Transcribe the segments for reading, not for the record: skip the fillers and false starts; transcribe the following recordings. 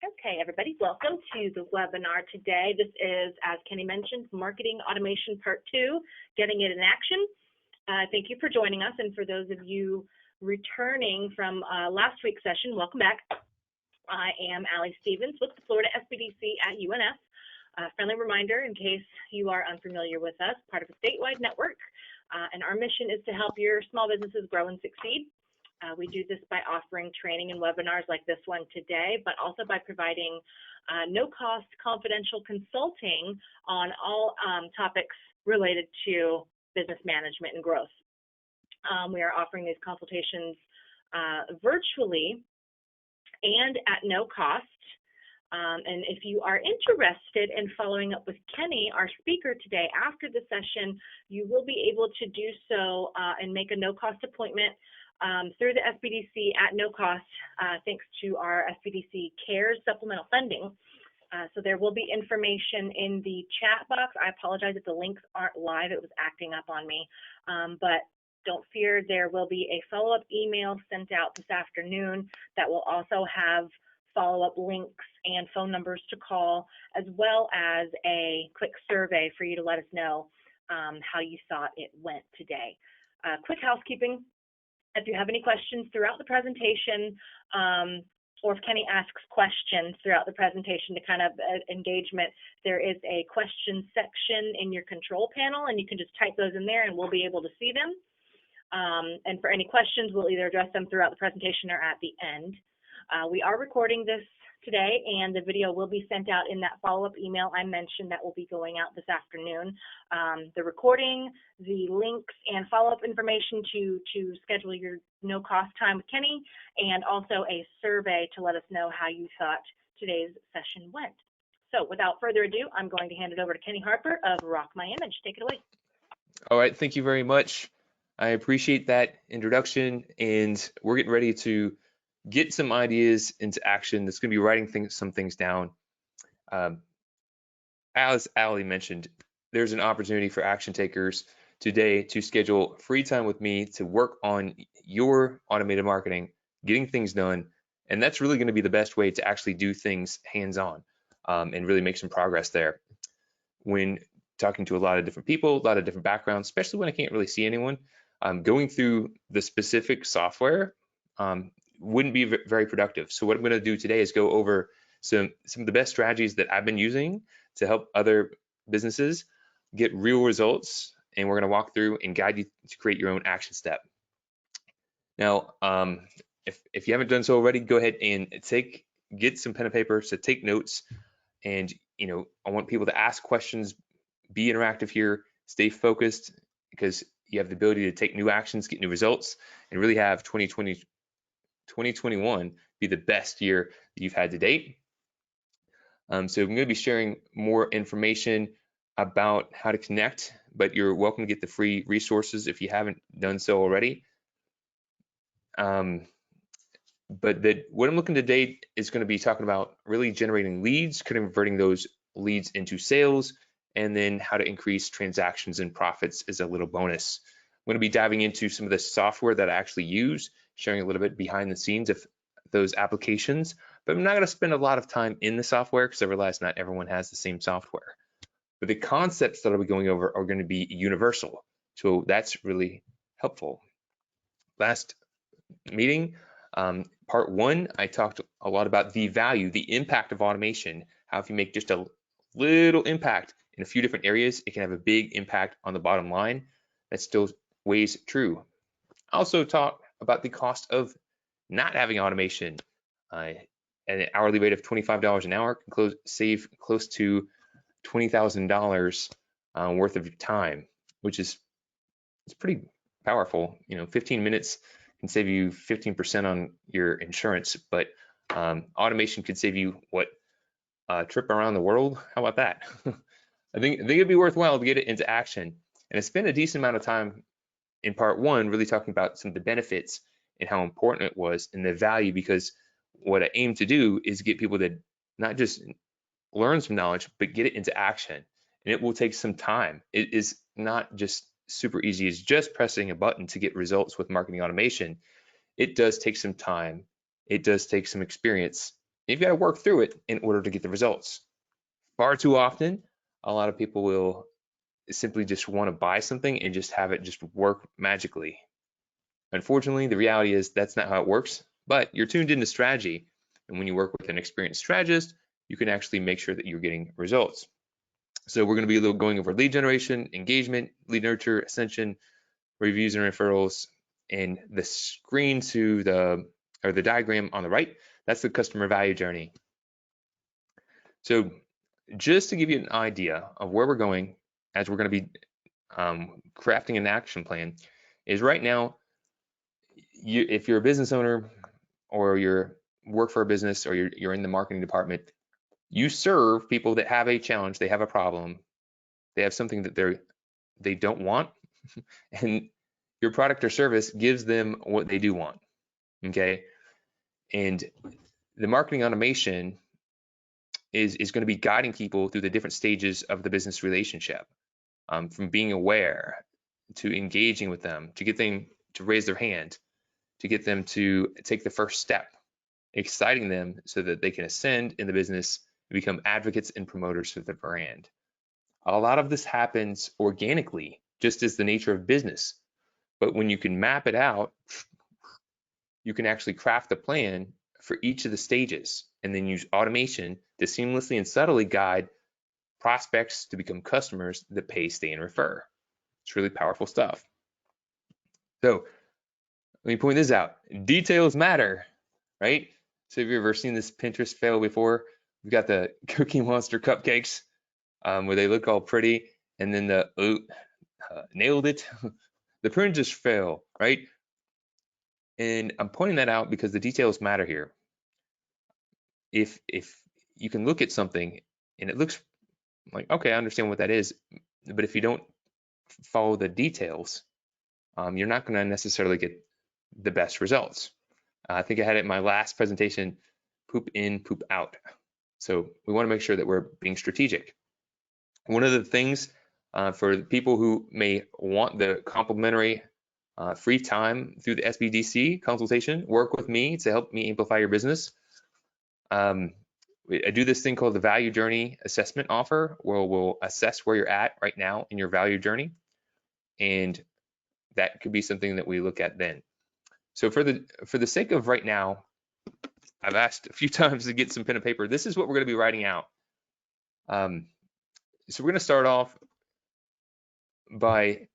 Okay, everybody, welcome to the webinar today. This is, as Kenny mentioned, Marketing Automation Part 2, Getting It in Action. Thank you for joining us, and for those of you returning from last week's session, welcome back. I am Allie Stevens with the Florida SBDC at UNF. Friendly reminder, in case you are unfamiliar with us, part of a statewide network, and our mission is to help your small businesses grow and succeed. We do this by offering training and webinars like this one today, but also by providing no-cost confidential consulting on all topics related to business management and growth. We are offering these consultations virtually and at no cost. And if you are interested in following up with Kenny, our speaker today, after the session, you will be able to do so and make a no-cost appointment through the SBDC at no cost, thanks to our SBDC CARES supplemental funding. So there will be information in the chat box. I apologize if the links aren't live. It was acting up on me. But don't fear, there will be a follow-up email sent out this afternoon that will also have follow-up links and phone numbers to call, as well as a quick survey for you to let us know how you thought it went today. Quick housekeeping. If you have any questions throughout the presentation, or if Kenny asks questions throughout the presentation to kind of engagement, there is a question section in your control panel, and you can just type those in there and we'll be able to see them. And for any questions, we'll either address them throughout the presentation or at the end. We are recording this today, and the video will be sent out in that follow-up email I mentioned that will be going out this afternoon. The recording, the links, and follow-up information to schedule your no-cost time with Kenny, and also a survey to let us know how you thought today's session went. So without further ado, I'm going to hand it over to Kenny Harper of Rock My Image. Take it away. All right, thank you very much. I appreciate that introduction, and we're getting ready to get some ideas into action. That's going to be writing some things down. As Allie mentioned, there's an opportunity for action takers today to schedule free time with me to work on your automated marketing, getting things done, and that's really going to be the best way to actually do things hands-on and really make some progress there. When talking to a lot of different people, a lot of different backgrounds, especially when I can't really see anyone, going through the specific software wouldn't be very productive. So what I'm going to do today is go over some of the best strategies that I've been using to help other businesses get real results, and we're going to walk through and guide you to create your own action step. Now, if you haven't done so already, go ahead and get some pen and paper to take notes. And I want people to ask questions, be interactive here, stay focused, because you have the ability to take new actions, get new results, and really have 2021 be the best year that you've had to date. So I'm going to be sharing more information about how to connect, but you're welcome to get the free resources if you haven't done so already. But what I'm looking today is going to be talking about really generating leads, converting those leads into sales, and then how to increase transactions and profits as a little bonus. I'm going to be diving into some of the software that I actually use, sharing a little bit behind the scenes of those applications, but I'm not going to spend a lot of time in the software because I realize not everyone has the same software. But the concepts that I'll be going over are going to be universal, so that's really helpful. Last meeting, part 1, I talked a lot about the value, the impact of automation, how if you make just a little impact in a few different areas, it can have a big impact on the bottom line. That still weighs true. I also talked about the cost of not having automation. At an hourly rate of $25 an hour can save close to $20,000 worth of time, which is pretty powerful. 15 minutes can save you 15% on your insurance, but automation could save you a trip around the world. How about that? I think it'd be worthwhile to get it into action. And I spent a decent amount of time in part 1 really talking about some of the benefits and how important it was and the value, because what I aim to do is get people to not just learn some knowledge, but get it into action. And it will take some time. It is not just super easy as just pressing a button to get results with marketing automation. It does take some time. It does take some experience. You've got to work through it in order to get the results. Far too often, a lot of people will simply just want to buy something and just have it just work magically. Unfortunately, the reality is that's not how it works, but you're tuned into strategy. And when you work with an experienced strategist, you can actually make sure that you're getting results. So we're going to be going over lead generation, engagement, lead nurture, ascension, reviews and referrals, and the screen to the diagram on the right, that's the customer value journey. So just to give you an idea of where we're going as we're going to be crafting an action plan is right now, if you're a business owner or you're work for a business or you're in the marketing department, you serve people that have a challenge, they have a problem, they have something that they don't want, and your product or service gives them what they do want. Okay, and the marketing automation is going to be guiding people through the different stages of the business relationship, from being aware to engaging with them, to get them to raise their hand, to get them to take the first step, exciting them so that they can ascend in the business and become advocates and promoters for the brand. A lot of this happens organically, just as the nature of business. But when you can map it out, you can actually craft a plan for each of the stages and then use automation to seamlessly and subtly guide prospects to become customers that pay, stay, and refer. It's really powerful stuff. So let me point this out. Details matter, right? So have you ever seen this Pinterest fail before? We've got the Cookie Monster cupcakes where they look all pretty, and then nailed it. The print just fell, right? And I'm pointing that out because the details matter here. If you can look at something and it looks like, okay, I understand what that is, but if you don't follow the details, you're not going to necessarily get the best results. I think I had it in my last presentation, poop in, poop out. So we want to make sure that we're being strategic. One of the things for people who may want the complimentary free time through the SBDC consultation, work with me to help me amplify your business. I do this thing called the value journey assessment offer, where we'll assess where you're at right now in your value journey. And that could be something that we look at then. So for the sake of right now, I've asked a few times to get some pen and paper. This is what we're going to be writing out. So we're going to start off by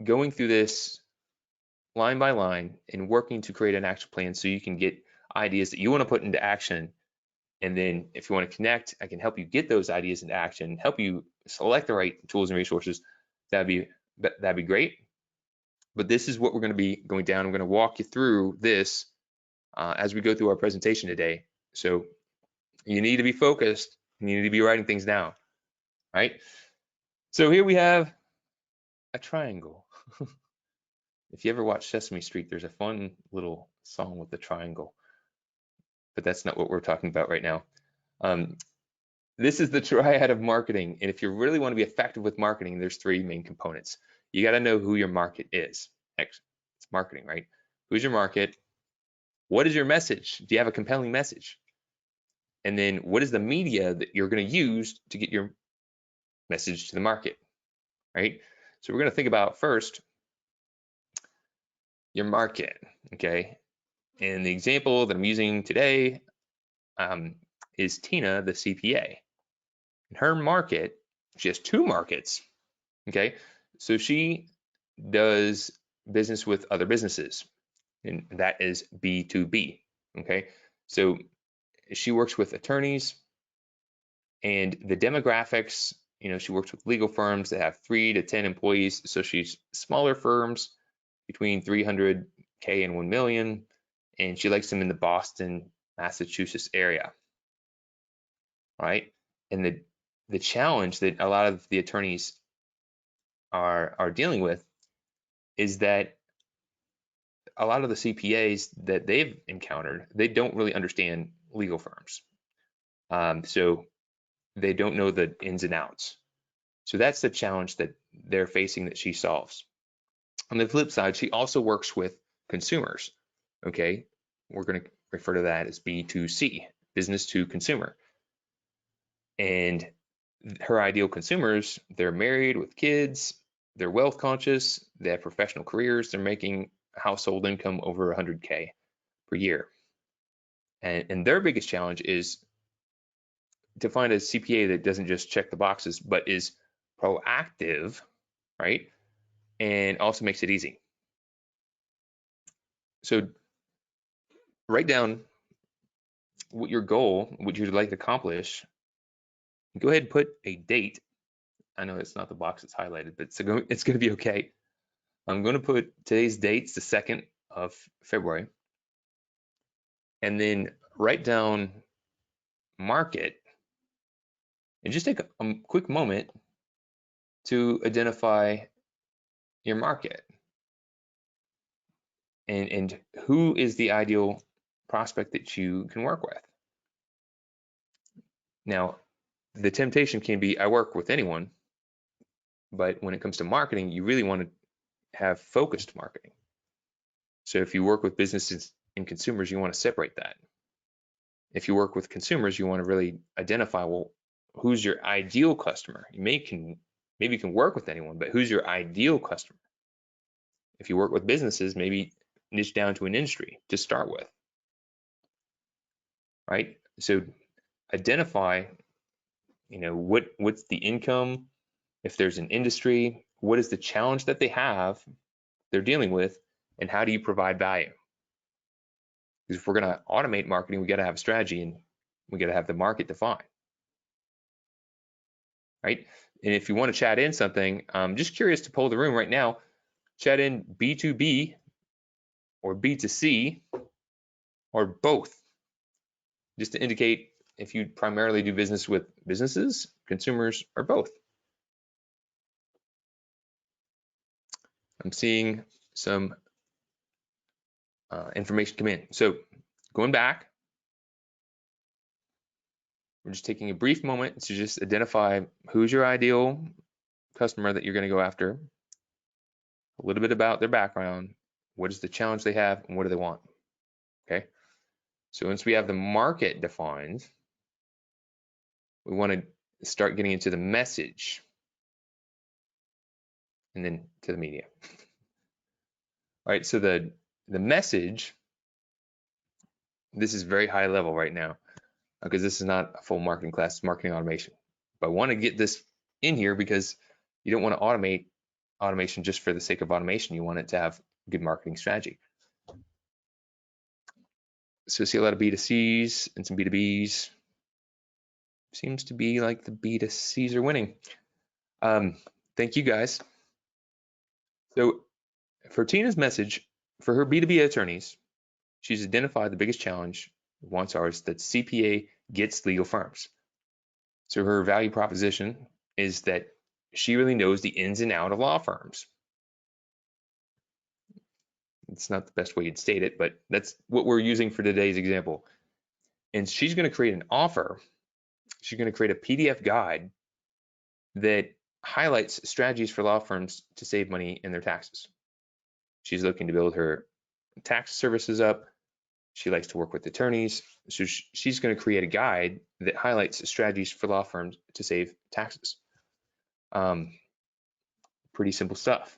going through this line by line and working to create an action plan so you can get ideas that you want to put into action. And then if you want to connect, I can help you get those ideas into action, help you select the right tools and resources. That'd be great. But this is what we're going to be going down. I'm going to walk you through this as we go through our presentation today. So you need to be focused. You need to be writing things down, right? So here we have a triangle. If you ever watch Sesame Street, there's a fun little song with the triangle, but that's not what we're talking about right now. This is the triad of marketing. And if you really want to be effective with marketing, there's three main components. You got to know who your market is. It's marketing, right? Who's your market? What is your message? Do you have a compelling message? And then what is the media that you're going to use to get your message to the market, right? So we're going to think about first your market, okay? And the example that I'm using today is Tina, the CPA. In her market, she has two markets, okay? So she does business with other businesses, and that is B2B, okay? So she works with attorneys, and the demographics, she works with legal firms that have 3 to 10 employees. So she's smaller firms between 300K and 1 million, and she likes them in the Boston, Massachusetts area, right? And the challenge that a lot of the attorneys are dealing with is that a lot of the CPAs that they've encountered, they don't really understand legal firms. So they don't know the ins and outs. So that's the challenge that they're facing that she solves. On the flip side, she also works with consumers, okay? We're going to refer to that as B2C, business to consumer. And her ideal consumers, they're married with kids, they're wealth conscious, they have professional careers, they're making household income over 100K per year. And their biggest challenge is to find a CPA that doesn't just check the boxes, but is proactive, right? And also makes it easy. So write down what your goal, what you'd like to accomplish. Go ahead and put a date. I know it's not the box that's highlighted, but it's going to be okay. I'm going to put today's date's the 2nd of February. And then write down market and just take a quick moment to identify your market and who is the ideal prospect that you can work with. Now, the temptation can be, I work with anyone, but when it comes to marketing, you really want to have focused marketing. So if you work with businesses and consumers, you want to separate that. If you work with consumers, you want to really identify, well, who's your ideal customer? Maybe you can work with anyone, but who's your ideal customer? If you work with businesses, maybe niche down to an industry to start with, right? So identify, what's the income, if there's an industry, what is the challenge that they're dealing with, and how do you provide value? Because if we're going to automate marketing, we got to have a strategy and we got to have the market defined, right? And if you want to chat in something, I'm just curious to poll the room right now, chat in B2B or B2C or both, just to indicate if you primarily do business with businesses, consumers, or both. I'm seeing some information come in. So going back, we're just taking a brief moment to just identify who's your ideal customer that you're going to go after, a little bit about their background, what is the challenge they have, and what do they want, okay? So once we have the market defined, we want to start getting into the message and then to the media. All right, so the message, this is very high level right now because this is not a full marketing class, it's marketing automation. But I want to get this in here because you don't want to automate automation just for the sake of automation. You want it to have good marketing strategy. So see a lot of B2Cs and some B2Bs. Seems to be like the B2Cs are winning. Thank you guys. So for Tina's message, for her B2B attorneys, she's identified the biggest challenge, wants ours, that CPA gets legal firms. So her value proposition is that she really knows the ins and outs of law firms. It's not the best way you'd state it, but that's what we're using for today's example. And she's going to create an offer. She's going to create a PDF guide that highlights strategies for law firms to save money in their taxes. She's looking to build her tax services up. She likes to work with attorneys. So she's going to create a guide that highlights strategies for law firms to save taxes. Pretty simple stuff.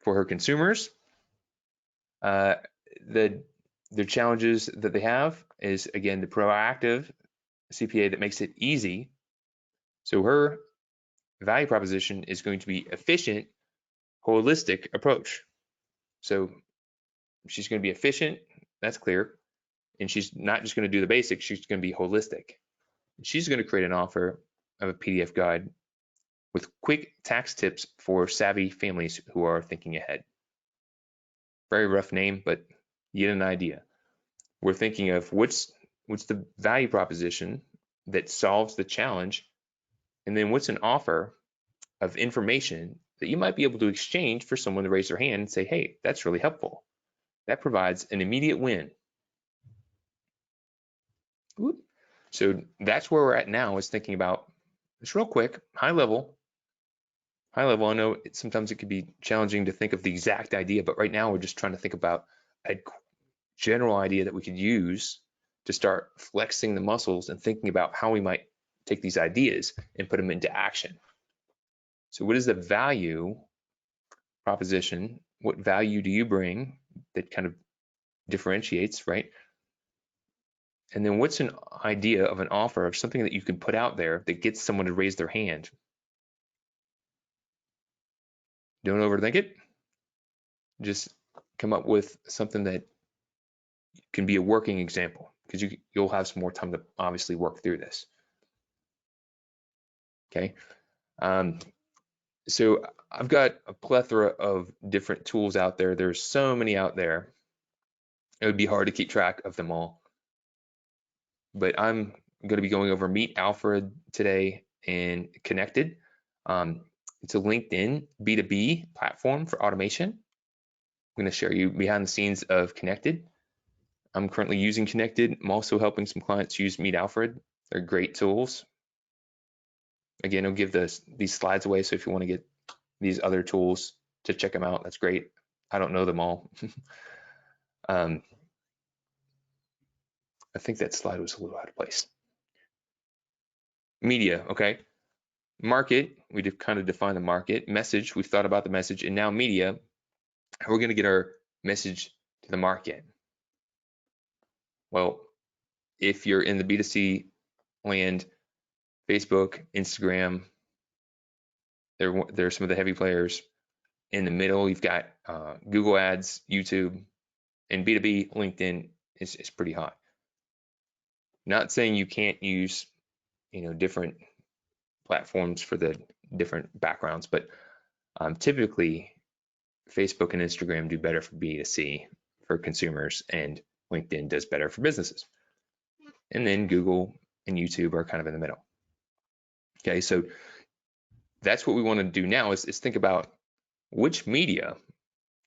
For her consumers, the challenges that they have is, again, the proactive CPA that makes it easy. So her value proposition is going to be efficient, holistic approach. So she's going to be efficient, that's clear. And she's not just going to do the basics, she's going to be holistic. She's going to create an offer of a PDF guide with quick tax tips for savvy families who are thinking ahead. Very rough name, but you get an idea. We're thinking of what's the value proposition that solves the challenge, and then what's an offer of information that you might be able to exchange for someone to raise their hand and say, hey, that's really helpful. That provides an immediate win. So that's where we're at now, is thinking about this real quick, high level. I know sometimes it could be challenging to think of the exact idea, but right now we're just trying to think about a general idea that we could use to start flexing the muscles and thinking about how we might take these ideas and put them into action. So what is the value proposition? What value do you bring that kind of differentiates, right? And then what's an idea of an offer of something that you can put out there that gets someone to raise their hand? Don't overthink it. Just come up with something that can be a working example, because you'll have some more time to obviously work through this. Okay. So I've got a plethora of different tools out there. There's so many out there. It would be hard to keep track of them all. But I'm going to be going over Meet Alfred today and Connected. It's a LinkedIn B2B platform for automation. I'm going to share you behind the scenes of Connected. I'm currently using Connected. I'm also helping some clients use Meet Alfred. They're great tools. Again, I'll give these slides away, so if you want to get these other tools to check them out, that's great. I don't know them all. I think that slide was a little out of place. Media, okay. Market, we kind of defined the market. Message, we've thought about the message. And now media, how we're going to get our message to the market. Well, if you're in the B2C land, Facebook, Instagram, they're some of the heavy players. In the middle, you've got Google Ads, YouTube, and B2B, LinkedIn is pretty hot. Not saying you can't use, different platforms for the different backgrounds, but typically Facebook and Instagram do better for B2C for consumers, and LinkedIn does better for businesses. And then Google and YouTube are kind of in the middle. Okay, so that's what we want to do now is think about which media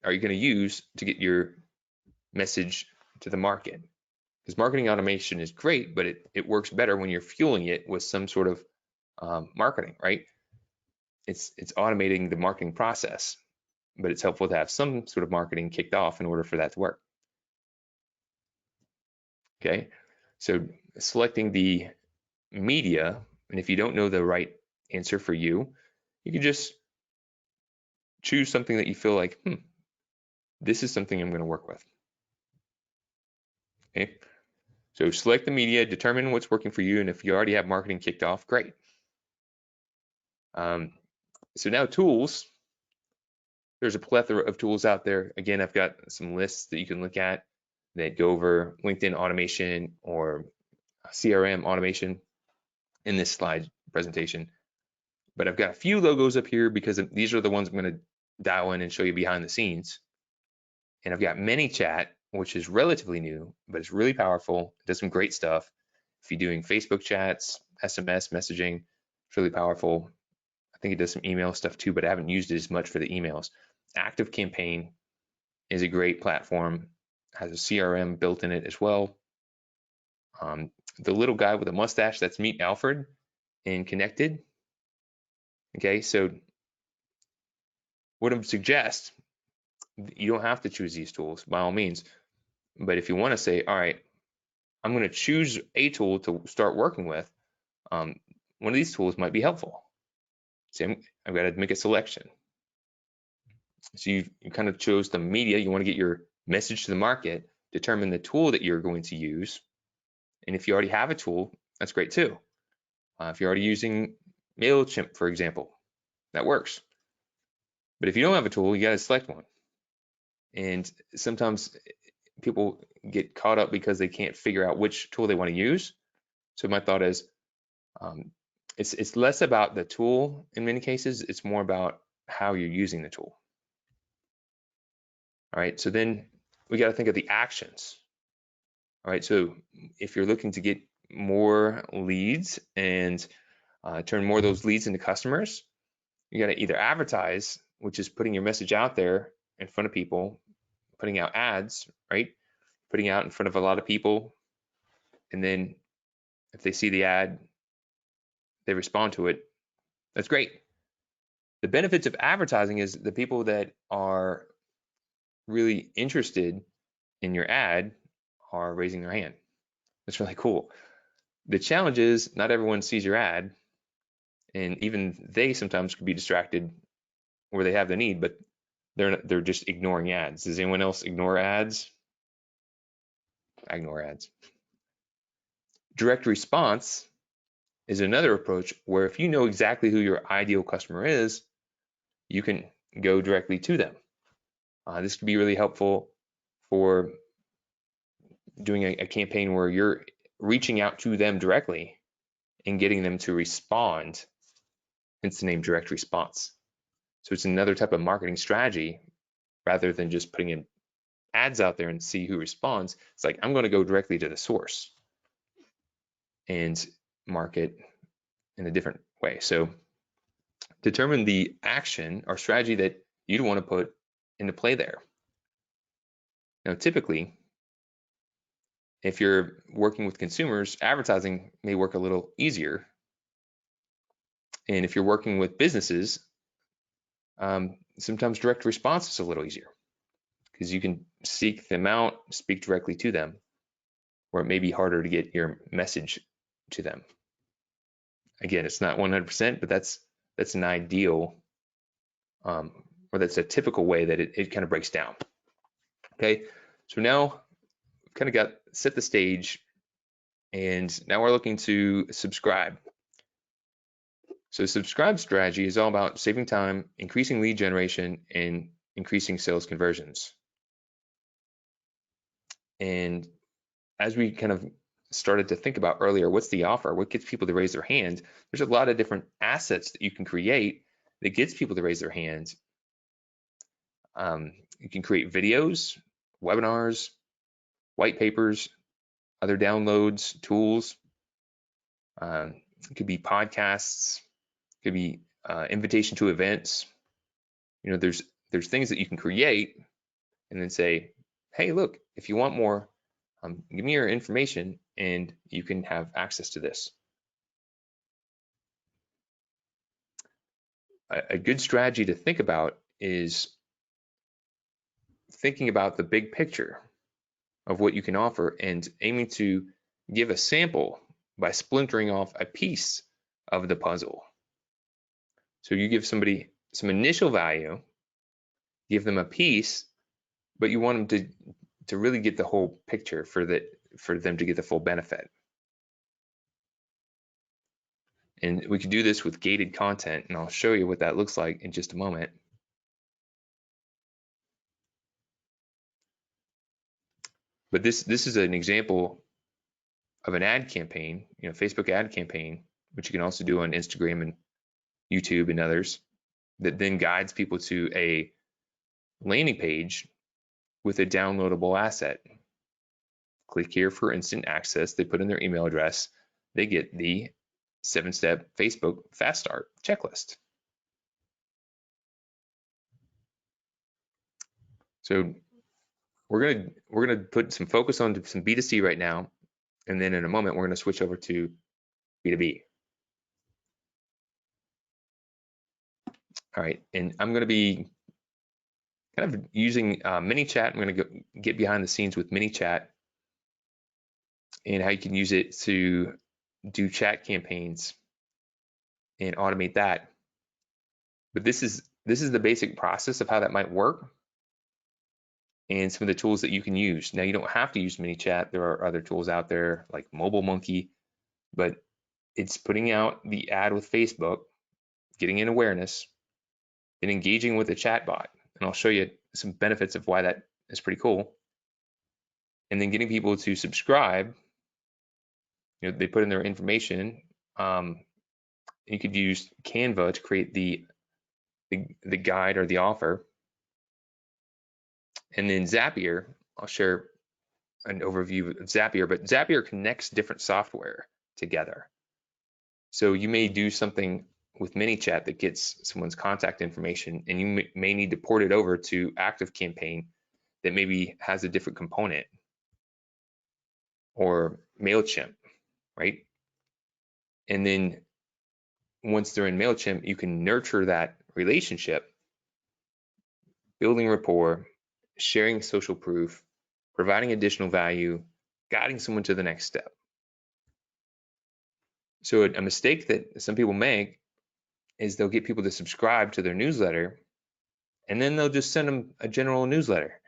are you going to use to get your message to the market. Because marketing automation is great, but it works better when you're fueling it with some sort of marketing, right? It's automating the marketing process, but it's helpful to have some sort of marketing kicked off in order for that to work. Okay, so selecting the media, and if you don't know the right answer for you, you can just choose something that you feel like, this is something I'm going to work with. Okay, so select the media, determine what's working for you, and if you already have marketing kicked off, great. So now tools, there's a plethora of tools out there. Again, I've got some lists that you can look at that go over LinkedIn automation or CRM automation in this slide presentation. But I've got a few logos up here because these are the ones I'm going to dial in and show you behind the scenes. And I've got ManyChat, which is relatively new, but it's really powerful. It does some great stuff. If you're doing Facebook chats, SMS messaging, it's really powerful. I think it does some email stuff too, but I haven't used it as much for the emails. ActiveCampaign is a great platform, has a CRM built in it as well. The little guy with a mustache, that's Meet Alfred and Connected. Okay, so what I would suggest, you don't have to choose these tools by all means, but if you want to say, all right, I'm going to choose a tool to start working with, one of these tools might be helpful. So I've got to make a selection. So you kind of chose the media, you want to get your message to the market, determine the tool that you're going to use. And if you already have a tool, that's great too. If you're already using MailChimp, for example, that works. But if you don't have a tool, you got to select one. And sometimes people get caught up because they can't figure out which tool they want to use. So my thought is, it's less about the tool in many cases, it's more about how you're using the tool. All right, so then we got to think of the actions. All right, so if you're looking to get more leads and turn more of those leads into customers, you got to either advertise, which is putting your message out there in front of people, putting out ads, right? Putting out in front of a lot of people. And then if they see the ad, they respond to it. That's great. The benefits of advertising is the people that are really interested in your ad are raising their hand. That's really cool. The challenge is not everyone sees your ad, and even they sometimes could be distracted where they have the need, but they're just ignoring ads. Does anyone else ignore ads? I ignore ads. Direct response is another approach where if you know exactly who your ideal customer is, you can go directly to them. This could be really helpful for doing a campaign where you're reaching out to them directly and getting them to respond, hence the name direct response. So it's another type of marketing strategy rather than just putting in ads out there and see who responds. It's like, I'm going to go directly to the source and market in a different way. So determine the action or strategy that you'd want to put into play there. Now, typically, if you're working with consumers, advertising may work a little easier. And if you're working with businesses, sometimes direct response is a little easier because you can seek them out, speak directly to them, or it may be harder to get your message to them. Again, it's not 100%, but that's an ideal, or that's a typical way that it kind of breaks down. Okay, so now we've kind of got set the stage, and now we're looking to subscribe. So subscribe strategy is all about saving time, increasing lead generation, and increasing sales conversions. And as we kind of started to think about earlier, what's the offer? What gets people to raise their hand? There's a lot of different assets that you can create that gets people to raise their hands. You can create videos, webinars, white papers, other downloads, tools. It could be podcasts, it could be invitation to events. You know, there's things that you can create and then say, hey, look, if you want more, give me your information and you can have access to this. A good strategy to think about is thinking about the big picture of what you can offer and aiming to give a sample by splintering off a piece of the puzzle. So you give somebody some initial value, give them a piece, but you want them to really get the whole picture for them to get the full benefit. And we can do this with gated content, and I'll show you what that looks like in just a moment. But this is an example of an ad campaign, you know, Facebook ad campaign, which you can also do on Instagram and YouTube and others, that then guides people to a landing page with a downloadable asset. Click here for instant access. They put in their email address. They get the 7-step Facebook Fast Start checklist. So we're gonna put some focus on some B2C right now, and then in a moment we're gonna switch over to B2B. All right, and I'm gonna be kind of using ManyChat. I'm gonna get behind the scenes with ManyChat and how you can use it to do chat campaigns and automate that. But this is the basic process of how that might work and some of the tools that you can use. Now, you don't have to use ManyChat. There are other tools out there like Mobile Monkey, but it's putting out the ad with Facebook, getting in awareness, and engaging with a chatbot. And I'll show you some benefits of why that is pretty cool. And then getting people to subscribe. You know, they put in their information. You could use Canva to create the guide or the offer. And then Zapier, I'll share an overview of Zapier, but Zapier connects different software together. So you may do something with ManyChat that gets someone's contact information, and you may need to port it over to ActiveCampaign that maybe has a different component, or MailChimp, right? And then once they're in MailChimp, you can nurture that relationship, building rapport, sharing social proof, providing additional value, guiding someone to the next step. So a mistake that some people make is they'll get people to subscribe to their newsletter, and then they'll just send them a general newsletter.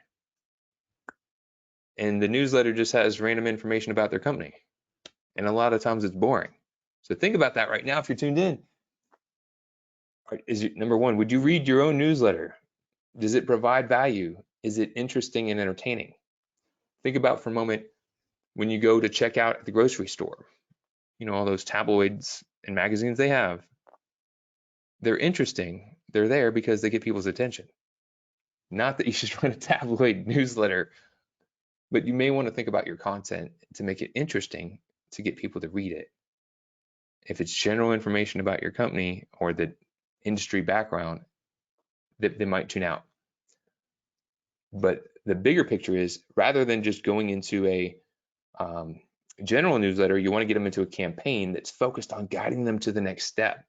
And the newsletter just has random information about their company. And a lot of times it's boring. So think about that right now if you're tuned in. Number one, would you read your own newsletter? Does it provide value? Is it interesting and entertaining? Think about for a moment when you go to check out at the grocery store, all those tabloids and magazines they have. They're interesting. They're there because they get people's attention. Not that you should run a tabloid newsletter, but you may want to think about your content to make it interesting to get people to read it. If it's general information about your company or the industry background, they might tune out. But the bigger picture is, rather than just going into a general newsletter, you want to get them into a campaign that's focused on guiding them to the next step.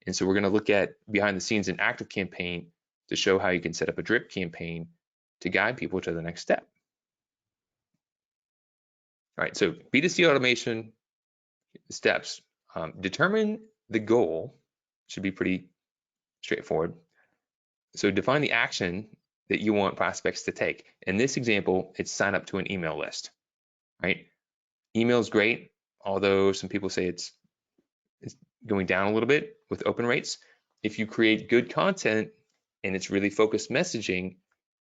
And so we're going to look at behind the scenes an active campaign to show how you can set up a drip campaign to guide people to the next step. All right, so B2C automation steps. Determine the goal. Should be pretty straightforward. So define the action that you want prospects to take. In this example, it's sign up to an email list, right? Email is great, although some people say it's going down a little bit with open rates. If you create good content and it's really focused messaging,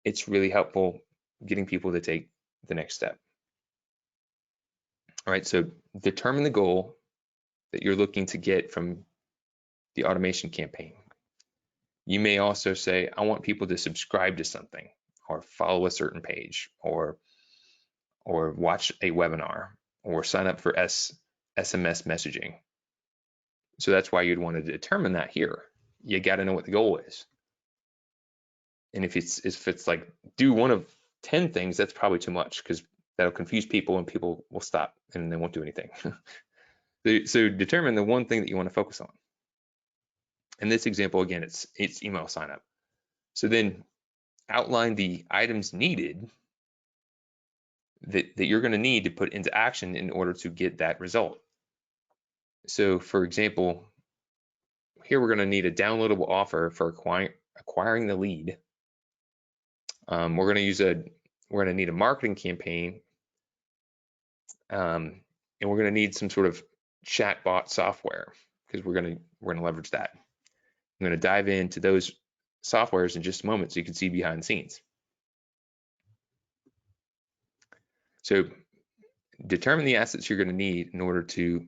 it's really helpful getting people to take the next step. All right, so determine the goal that you're looking to get from the automation campaign. You may also say, I want people to subscribe to something or follow a certain page or watch a webinar or sign up for SMS messaging. So that's why you'd want to determine that here. You got to know what the goal is. And if it's like do one of 10 things, that's probably too much because that'll confuse people and people will stop and they won't do anything. So determine the one thing that you want to focus on. In this example, again, it's email sign up. So then outline the items needed that you're going to need to put into action in order to get that result. So for example, here we're going to need a downloadable offer for acquiring the lead. We're going to need a marketing campaign, and we're going to need some sort of chatbot software because we're going to leverage that. I'm going to dive into those softwares in just a moment so you can see behind the scenes. So determine the assets you're going to need in order to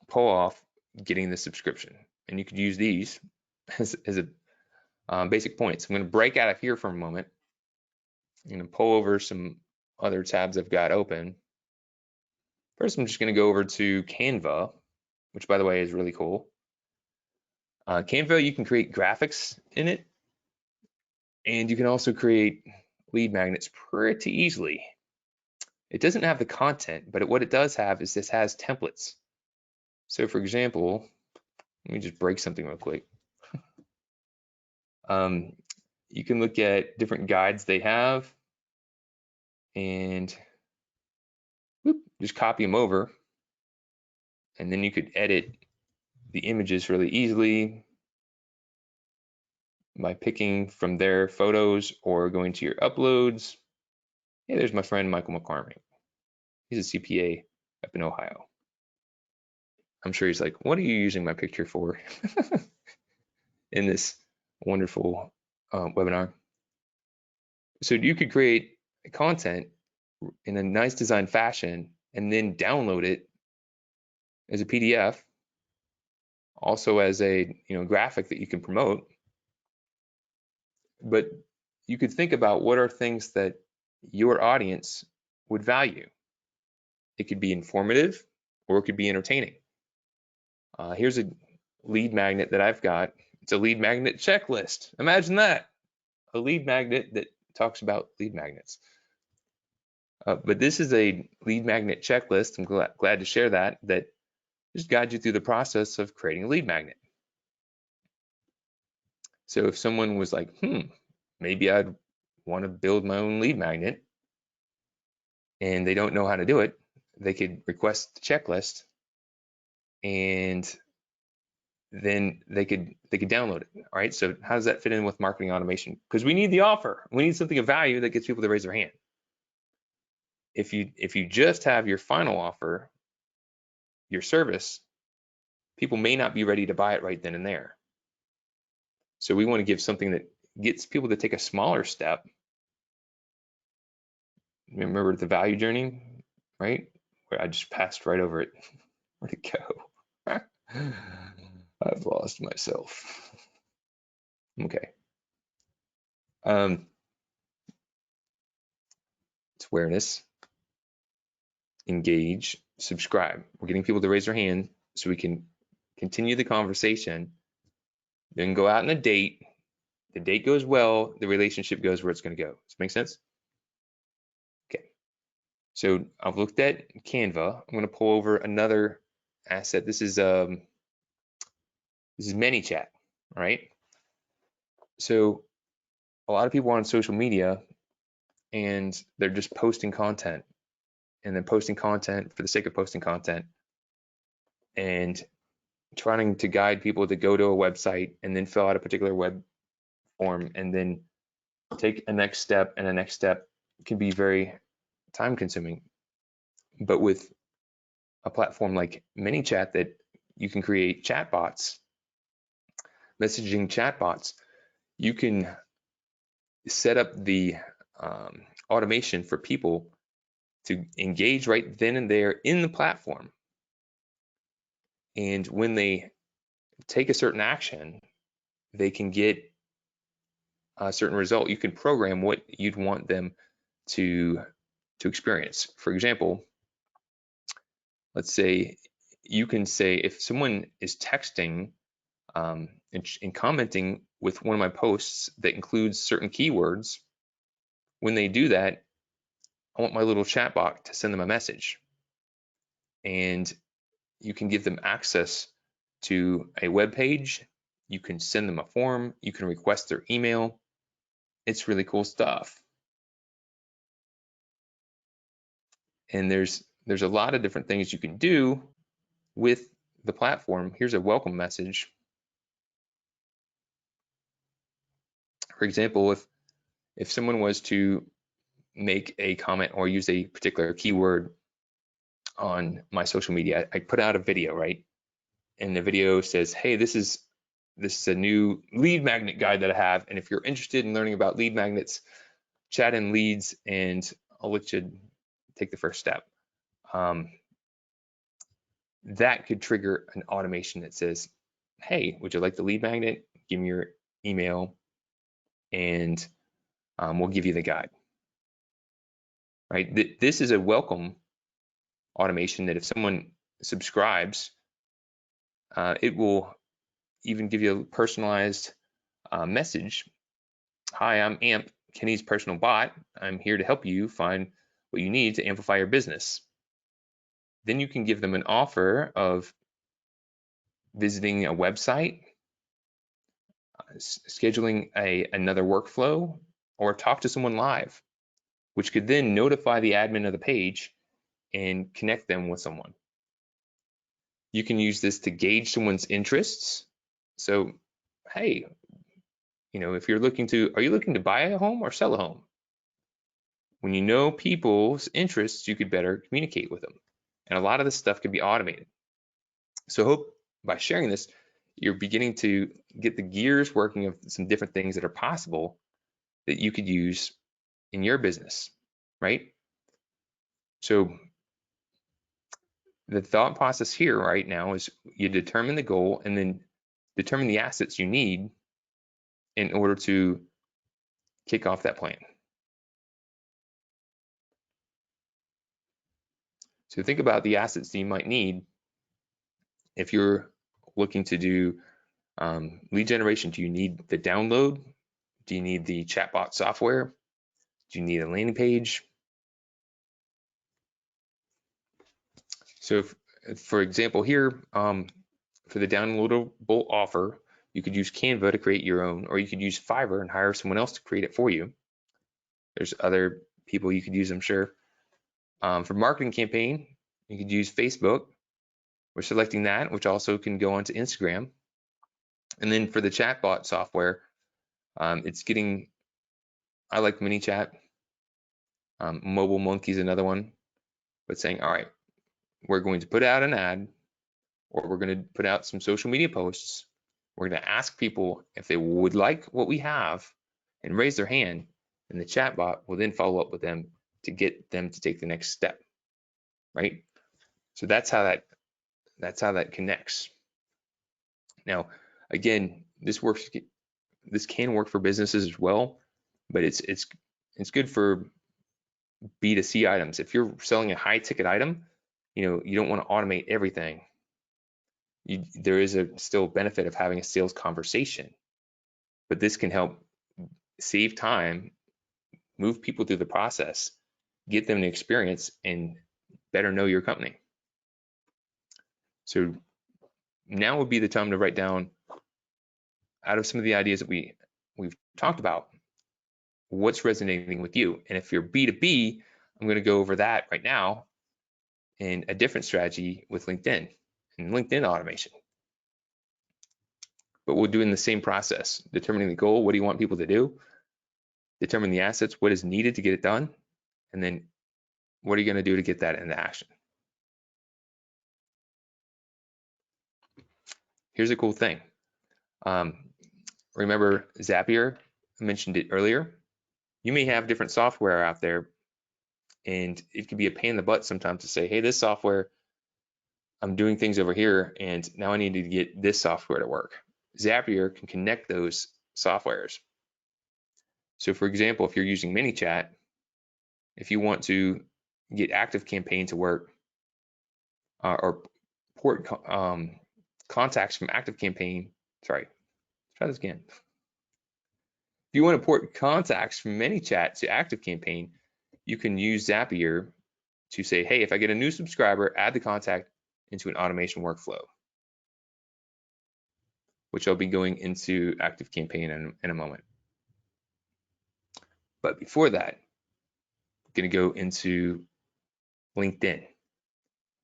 pull off getting the subscription. And you could use these as a basic points. I'm going to break out of here for a moment. I'm going to pull over some other tabs I've got open. First, I'm just going to go over to Canva, which by the way is really cool. Canva, you can create graphics in it, and you can also create lead magnets pretty easily. It doesn't have the content, but what it does have is this has templates. So for example, let me just break something real quick. You can look at different guides they have and just copy them over. And then you could edit the images really easily by picking from their photos or going to your uploads. Hey, there's my friend Michael McCormick. He's a CPA up in Ohio. I'm sure he's like, what are you using my picture for in this wonderful webinar? So you could create content in a nice design fashion and then download it as a PDF, also as a graphic that you can promote. But you could think about what are things that your audience would value. It could be informative or it could be entertaining. Here's a lead magnet that I've got. It's a lead magnet checklist. Imagine that, a lead magnet that talks about lead magnets. But this is a lead magnet checklist. I'm glad to share that just guides you through the process of creating a lead magnet. So if someone was like, maybe I'd want to build my own lead magnet, and they don't know how to do it, they could request the checklist, and then they could download it. All right. So how does that fit in with marketing automation? Because we need the offer. We need something of value that gets people to raise their hand. If you just have your final offer, your service, people may not be ready to buy it right then and there. So we want to give something that gets people to take a smaller step. Remember the value journey, right? Where I just passed right over it. Where'd it go? I've lost myself. Okay. It's awareness, engage, subscribe. We're getting people to raise their hand so we can continue the conversation, then go out on a date. The date goes well, the relationship goes where it's going to go. Does that make sense? Okay. So I've looked at Canva. I'm going to pull over another asset. This is ManyChat, right? So a lot of people are on social media and they're just posting content, and then posting content for the sake of posting content, and trying to guide people to go to a website and then fill out a particular web form and then take a next step, and a next step can be very time consuming. But with a platform like ManyChat, that you can create chatbots, messaging chatbots, you can set up the automation for people to engage right then and there in the platform. And when they take a certain action, they can get a certain result. You can program what you'd want them to experience. For example, let's say you can say, if someone is texting and commenting with one of my posts that includes certain keywords, when they do that, I want my little chatbot to send them a message. And you can give them access to a web page. You can send them a form. You can request their email. It's really cool stuff. And there's a lot of different things you can do with the platform. Here's a welcome message. For example, if someone was to make a comment or use a particular keyword on my social media, I put out a video, right? And the video says, hey, this is a new lead magnet guide that I have, and if you're interested in learning about lead magnets, chat in leads, and I'll let you take the first step. That could trigger an automation that says, hey, would you like the lead magnet? Give me your email, and we'll give you the guide. Right? This is a welcome automation that if someone subscribes, it will even give you a personalized message. Hi, I'm AMP, Kenny's personal bot. I'm here to help you find what you need to amplify your business. Then you can give them an offer of visiting a website, scheduling another workflow, or talk to someone live, which could then notify the admin of the page and connect them with someone. You can use this to gauge someone's interests. So, hey, if you're are you looking to buy a home or sell a home? When you know people's interests, you could better communicate with them. And a lot of this stuff can be automated. So I hope by sharing this, you're beginning to get the gears working of some different things that are possible that you could use in your business, right? So the thought process here right now is you determine the goal and then determine the assets you need in order to kick off that plan. So think about the assets that you might need if you're looking to do lead generation. Do you need the download? Do you need the chatbot software? Do you need a landing page? So for example here, for the downloadable offer, you could use Canva to create your own, or you could use Fiverr and hire someone else to create it for you. There's other people you could use, I'm sure. For marketing campaign, you could use Facebook. We're selecting that, which also can go onto Instagram. And then for the chatbot software, I like MiniChat. Mobile Monkey is another one, but saying, all right, we're going to put out an ad, or we're going to put out some social media posts. We're going to ask people if they would like what we have and raise their hand, and the chatbot will then follow up with them to get them to take the next step, right? So that's how that connects. Now, again, this can work for businesses as well, but it's good for B2C items. If you're selling a high ticket item, you don't want to automate everything. There is still benefit of having a sales conversation, but this can help save time, move people through the process, get them to experience and better know your company. So now would be the time to write down, out of some of the ideas that we've talked about, what's resonating with you. And if you're B2B, I'm going to go over that right now in a different strategy with LinkedIn and LinkedIn automation. But we're doing the same process, determining the goal, what do you want people to do, determine the assets, what is needed to get it done, and then what are you going to do to get that into action. Here's a cool thing. Remember Zapier? I mentioned it earlier. You may have different software out there, and it can be a pain in the butt sometimes to say, hey, this software, I'm doing things over here, and now I need to get this software to work. Zapier can connect those softwares. So for example, if you're using MiniChat, if you want to get ActiveCampaign to work, or port contacts from ActiveCampaign, sorry, try this again. If you want to port contacts from ManyChat to ActiveCampaign, you can use Zapier to say, hey, if I get a new subscriber, add the contact into an automation workflow, which I'll be going into ActiveCampaign in a moment. But before that, I'm going to go into LinkedIn.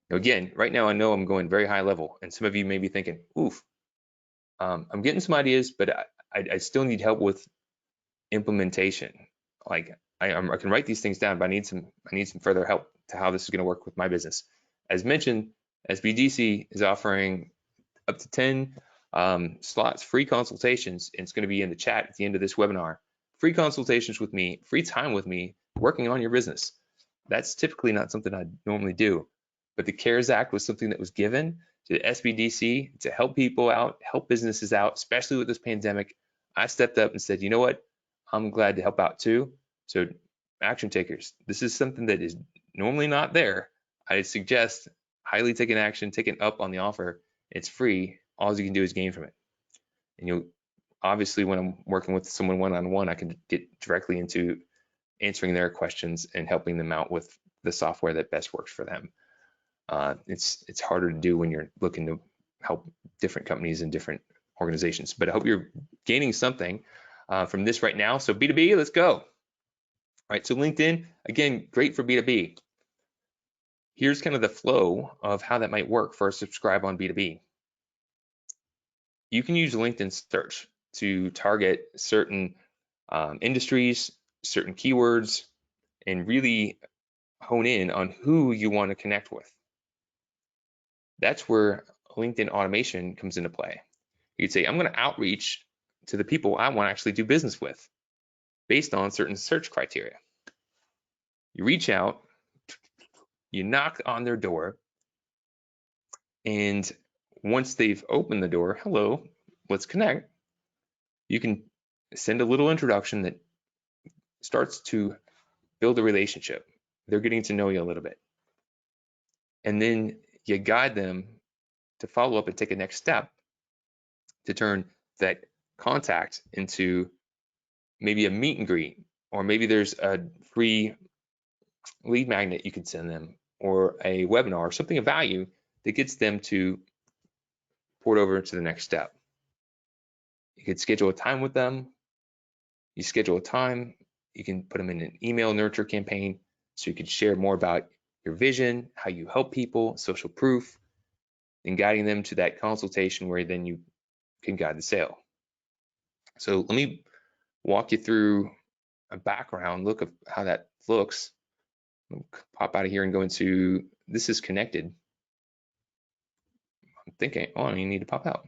Now again, right now I know I'm going very high level, and some of you may be thinking, oof, I'm getting some ideas, but I still need help with implementation. Like I can write these things down, but I need some further help to how this is going to work with my business. As mentioned, SBDC is offering up to 10 slots, free consultations, and it's going to be in the chat at the end of this webinar. Free consultations with me, free time with me, working on your business. That's typically not something I normally do, but the CARES Act was something that was given to the SBDC to help people out, help businesses out, especially with this pandemic. I stepped up and said, you know what? I'm glad to help out too. So action takers, this is something that is normally not there. I suggest highly taking action, taking up on the offer. It's free. All you can do is gain from it. And obviously when I'm working with someone one-on-one, I can get directly into answering their questions and helping them out with the software that best works for them. It's harder to do when you're looking to help different companies and different organizations. But I hope you're gaining something from this right now. So B2B, let's go. All right, so LinkedIn, again, great for B2B. Here's kind of the flow of how that might work for a subscribe on B2B. You can use LinkedIn search to target certain industries, certain keywords, and really hone in on who you want to connect with. That's where LinkedIn automation comes into play. You could say, I'm going to outreach to the people I want to actually do business with based on certain search criteria. You reach out, you knock on their door, and once they've opened the door, hello, let's connect. You can send a little introduction that starts to build a relationship. They're getting to know you a little bit. And then you guide them to follow up and take a next step to turn that contact into maybe a meet and greet, or maybe there's a free lead magnet you could send them, or a webinar, or something of value that gets them to port over to the next step. You could schedule a time with them. You schedule a time, you can put them in an email nurture campaign so you can share more about your vision, how you help people, social proof, and guiding them to that consultation where then you can guide the sale. So let me walk you through a background look of how that looks. I'll pop out of here and go into, this is connected. I'm thinking, oh, I need to pop out.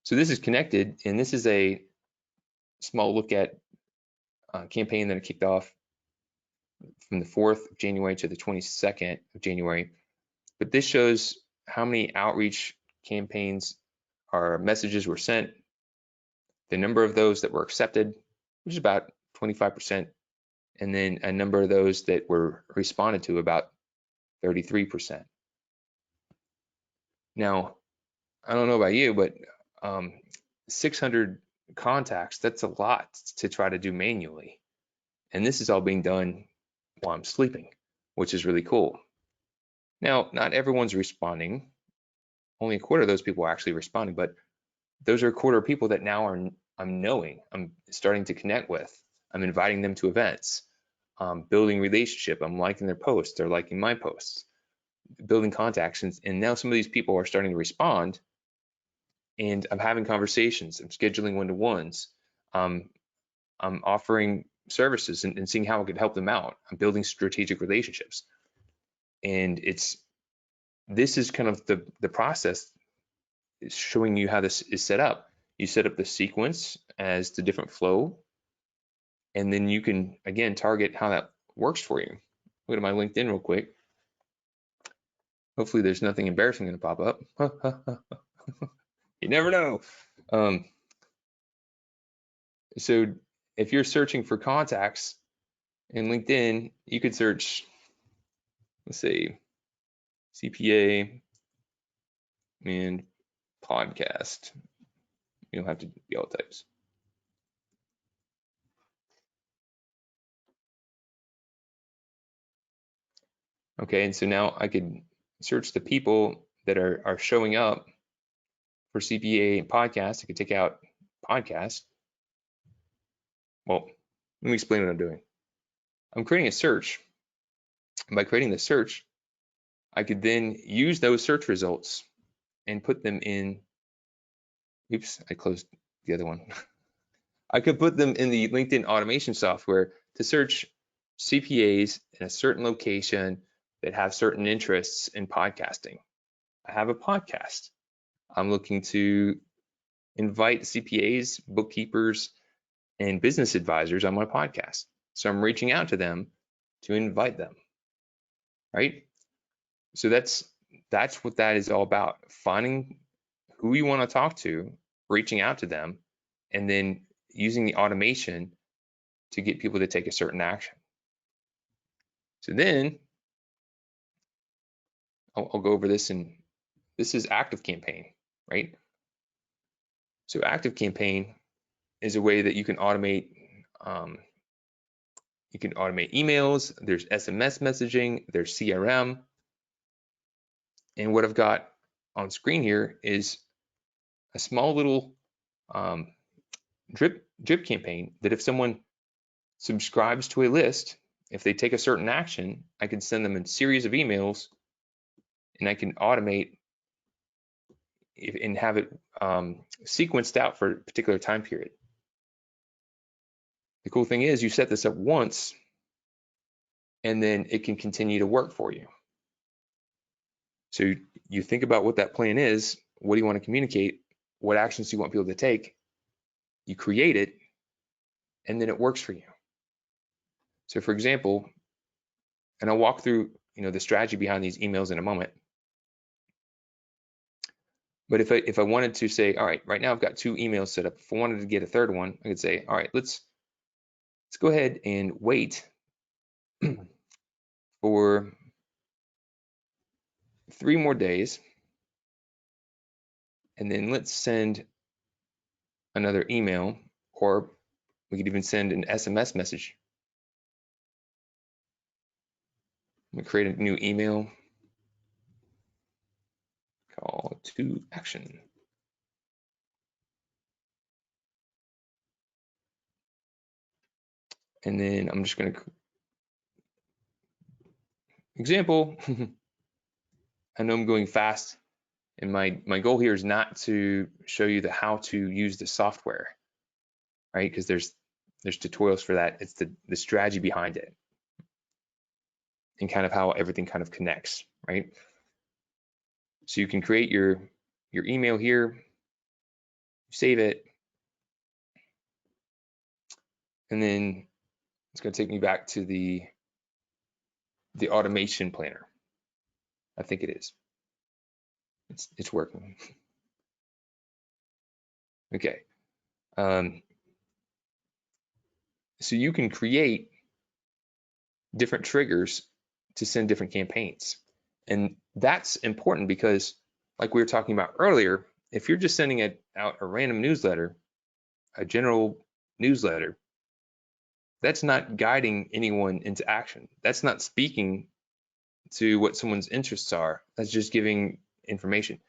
So this is connected, and this is a small look at a campaign that I kicked off from the 4th of January to the 22nd of January. But this shows how many outreach campaigns or messages were sent, the number of those that were accepted, which is about 25%, and then a number of those that were responded to, about 33%. Now, I don't know about you, but 600 contacts, that's a lot to try to do manually. And this is all being done while I'm sleeping, which is really cool. Now, not everyone's responding. Only a quarter of those people are actually responding, but those are a quarter of people that now I'm starting to connect with. I'm inviting them to events, building relationship. I'm liking their posts. They're liking my posts, building contacts. And now some of these people are starting to respond, and I'm having conversations. I'm scheduling one-to-ones. I'm offering services and seeing how I could help them out. I'm building strategic relationships. And this is kind of the process. It's showing you how this is set up. You set up the sequence as the different flow, and then you can, again, target how that works for you. Go to my LinkedIn real quick. Hopefully there's nothing embarrassing going to pop up. You never know. So if you're searching for contacts in LinkedIn, you could search, let's say, CPA and podcast. You don't have to be all types. Okay, and so now I could search the people that are showing up for CPA and podcast. I could take out podcast. Well, let me explain what I'm doing. I'm creating a search. And by creating the search, I could then use those search results and put them in, oops, I closed the other one. I could put them in the LinkedIn automation software to search CPAs in a certain location that have certain interests in podcasting. I have a podcast. I'm looking to invite CPAs, bookkeepers, and business advisors on my podcast. So I'm reaching out to them to invite them, right? So that's what that is all about. Finding who you want to talk to, reaching out to them, and then using the automation to get people to take a certain action. So then I'll go over this, and this is ActiveCampaign, right? So ActiveCampaign is a way that you can automate emails. There's SMS messaging, there's CRM. And what I've got on screen here is a small little drip campaign that if someone subscribes to a list, if they take a certain action, I can send them a series of emails, and I can automate and have it sequenced out for a particular time period. The cool thing is you set this up once, and then it can continue to work for you. So you think about what that plan is. What do you want to communicate? What actions do you want people to take? You create it, and then it works for you. So for example, and I'll walk through the strategy behind these emails in a moment. But if I wanted to say, all right, right now I've got 2 emails set up. If I wanted to get a third one, I could say, all right, let's go ahead and wait for 3 more days, and then let's send another email, or we could even send an SMS message. I'm gonna create a new email, call to action. And then I'm just gonna example, I know I'm going fast, and my goal here is not to show you how to use the software, right? Because there's tutorials for that. It's the strategy behind it and kind of how everything kind of connects, right? So you can create your email here, save it, and then it's going to take me back to the automation planner. I think it is. It's working. Okay. So you can create different triggers to send different campaigns. And that's important because, like we were talking about earlier, if you're just sending out a random newsletter, a general newsletter, that's not guiding anyone into action. That's not speaking to what someone's interests are. That's just giving information.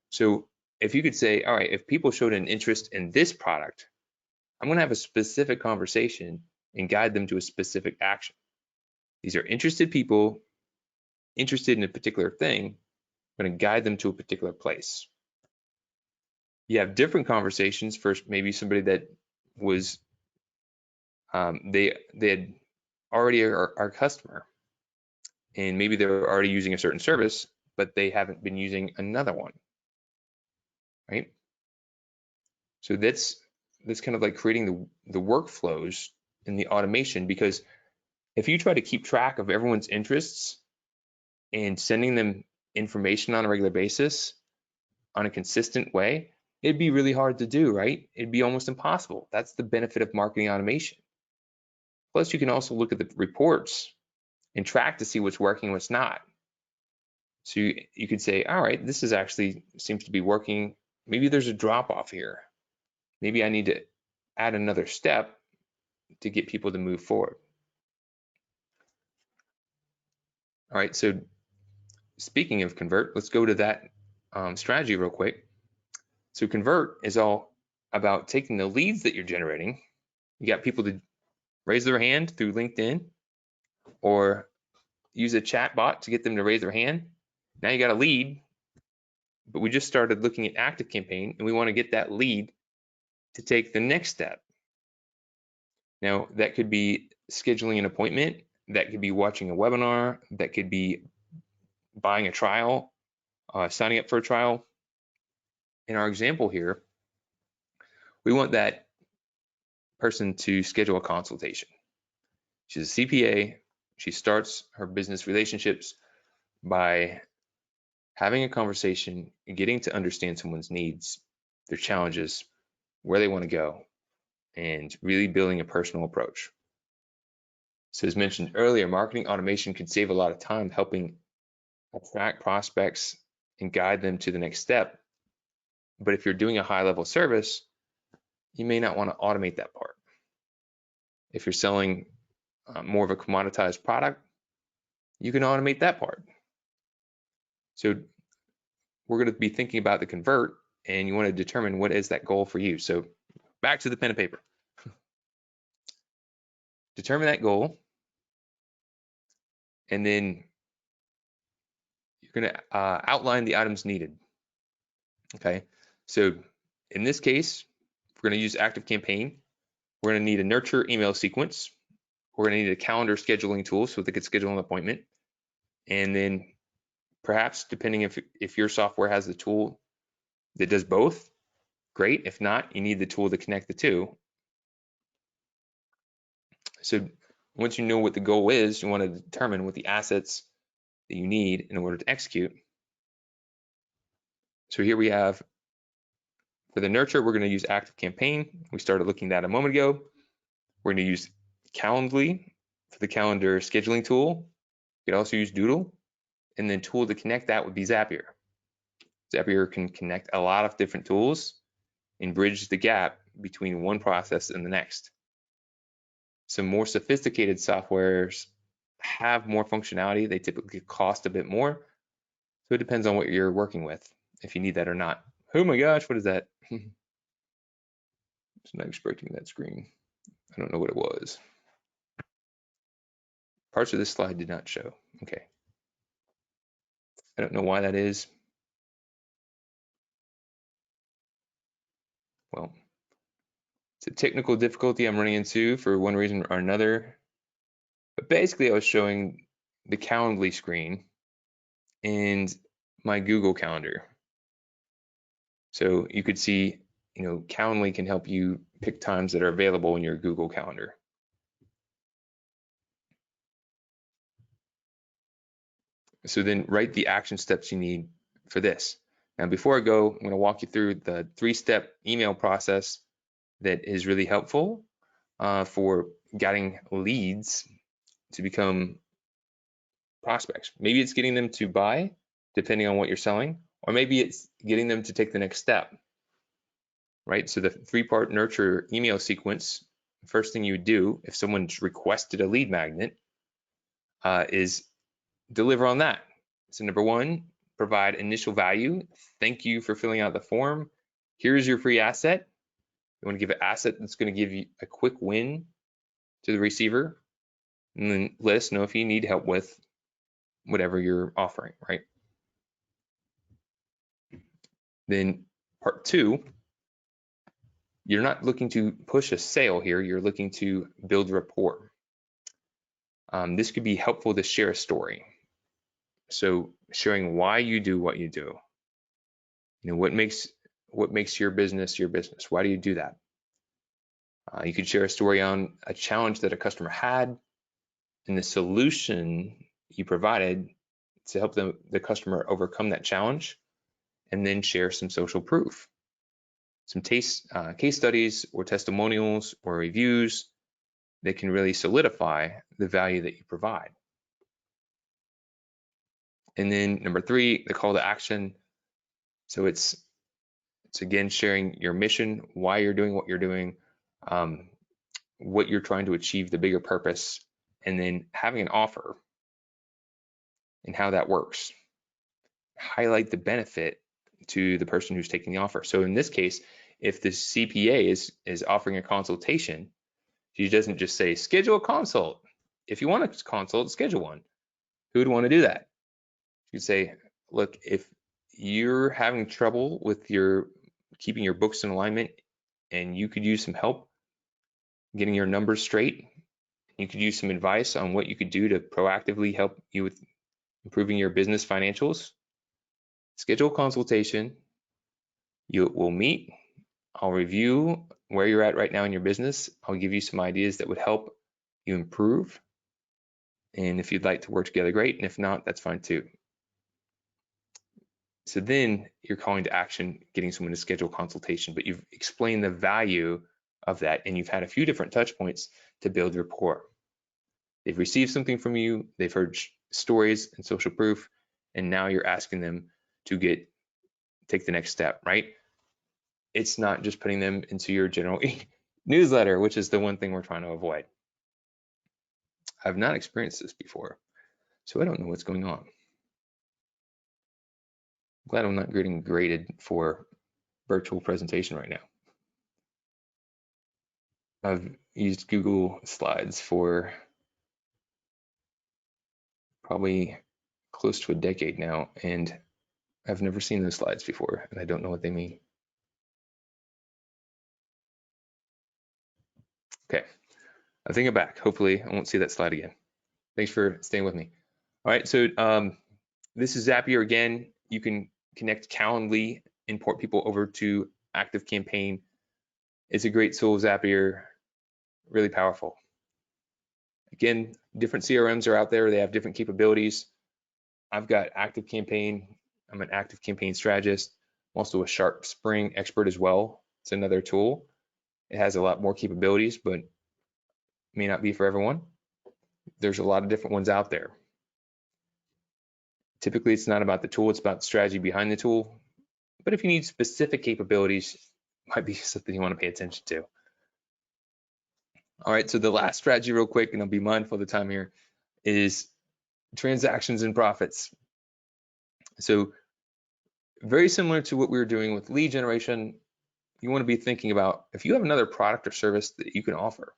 So if you could say, all right, if people showed an interest in this product, I'm going to have a specific conversation and guide them to a specific action. These are interested people interested in a particular thing. I'm going to guide them to a particular place. You have different conversations for maybe somebody that was they had already are our customer, and maybe they're already using a certain service, but they haven't been using another one, right? So that's kind of like creating the workflows in the automation, because if you try to keep track of everyone's interests and sending them information on a regular basis on a consistent way, it'd be really hard to do, right? It'd be almost impossible. That's the benefit of marketing automation. Plus, you can also look at the reports and track to see what's working and what's not. So you could say, all right, this is actually seems to be working. Maybe there's a drop off here. Maybe I need to add another step to get people to move forward. All right, so speaking of convert, let's go to that strategy real quick. So convert is all about taking the leads that you're generating. You got people to raise their hand through LinkedIn or use a chat bot to get them to raise their hand. Now you got a lead, but we just started looking at ActiveCampaign and we want to get that lead to take the next step. Now that could be scheduling an appointment, that could be watching a webinar, that could be buying a trial, signing up for a trial. In our example here, we want that person to schedule a consultation. She's a CPA. She starts her business relationships by having a conversation and getting to understand someone's needs, their challenges, where they want to go, and really building a personal approach. So as mentioned earlier, marketing automation can save a lot of time helping attract prospects and guide them to the next step. But if you're doing a high-level service, you may not want to automate that part. If you're selling more of a commoditized product, you can automate that part. So we're going to be thinking about the convert, and you want to determine what is that goal for you. So back to the pen and paper. Determine that goal, and then you're going to outline the items needed. Okay, so in this case, we're going to use ActiveCampaign. We're going to need a nurture email sequence. We're going to need a calendar scheduling tool so they could schedule an appointment. And then perhaps, depending if your software has the tool that does both, great. If not, you need the tool to connect the two. So once you know what the goal is, you want to determine what the assets that you need in order to execute. So here we have, for the nurture, we're going to use ActiveCampaign. We started looking at that a moment ago. We're going to use Calendly for the calendar scheduling tool. You can also use Doodle, and then tool to connect that would be Zapier. Zapier can connect a lot of different tools and bridge the gap between one process and the next. Some more sophisticated softwares have more functionality. They typically cost a bit more. So it depends on what you're working with, if you need that or not. Oh my gosh, what is that? It's not expecting that screen. I don't know what it was. Parts of this slide did not show. Okay. I don't know why that is. Well, it's a technical difficulty I'm running into for one reason or another. But basically, I was showing the Calendly screen and my Google Calendar. So you could see, Calendly can help you pick times that are available in your Google Calendar. So then write the action steps you need for this. Now, before I go, I'm going to walk you through the 3-step email process that is really helpful for getting leads to become prospects. Maybe it's getting them to buy, depending on what you're selling, or maybe it's getting them to take the next step, right? So the 3-part nurture email sequence, first thing you would do if someone's requested a lead magnet is deliver on that. So number 1, provide initial value. Thank you for filling out the form. Here's your free asset. You want to give an asset that's going to give you a quick win to the receiver, and then let us know if you need help with whatever you're offering, right? Then part 2, you're not looking to push a sale here, you're looking to build rapport. This could be helpful to share a story. So sharing why you do what you do. What makes your business your business? Why do you do that? You could share a story on a challenge that a customer had and the solution you provided to help the customer overcome that challenge, and then share some social proof, some case studies or testimonials or reviews that can really solidify the value that you provide. And then number 3, the call to action. So it's again sharing your mission, why you're doing what you're doing, what you're trying to achieve, the bigger purpose, and then having an offer and how that works. Highlight the benefit to the person who's taking the offer. So in this case, if the CPA is offering a consultation, she doesn't just say, schedule a consult. If you want a consult, schedule one. Who would want to do that? She'd say, look, if you're having trouble with keeping your books in alignment and you could use some help getting your numbers straight, you could use some advice on what you could do to proactively help you with improving your business financials, schedule a consultation. We'll meet. I'll review where you're at right now in your business. I'll give you some ideas that would help you improve. And if you'd like to work together, great. And if not, that's fine too. So then you're calling to action, getting someone to schedule a consultation, but you've explained the value of that, and you've had a few different touch points to build rapport. They've received something from you, they've heard stories and social proof, and now you're asking them to take the next step, right? It's not just putting them into your general newsletter, which is the one thing we're trying to avoid. I've not experienced this before, so I don't know what's going on. I'm glad I'm not getting graded for virtual presentation right now. I've used Google Slides for probably close to a decade now, and I've never seen those slides before, and I don't know what they mean. Okay, I think I'm back. Hopefully I won't see that slide again. Thanks for staying with me. All right, so this is Zapier again. You can connect Calendly, import people over to ActiveCampaign. It's a great tool, Zapier, really powerful. Again, different CRMs are out there. They have different capabilities. I've got ActiveCampaign. I'm an ActiveCampaign strategist. I'm also a Sharp Spring expert as well. It's another tool. It has a lot more capabilities, but may not be for everyone. There's a lot of different ones out there. Typically, it's not about the tool, it's about the strategy behind the tool. But if you need specific capabilities, it might be something you want to pay attention to. All right, so the last strategy real quick, and I'll be mindful of the time here, is transactions and profits. So very similar to what we were doing with lead generation, you want to be thinking about if you have another product or service that you can offer.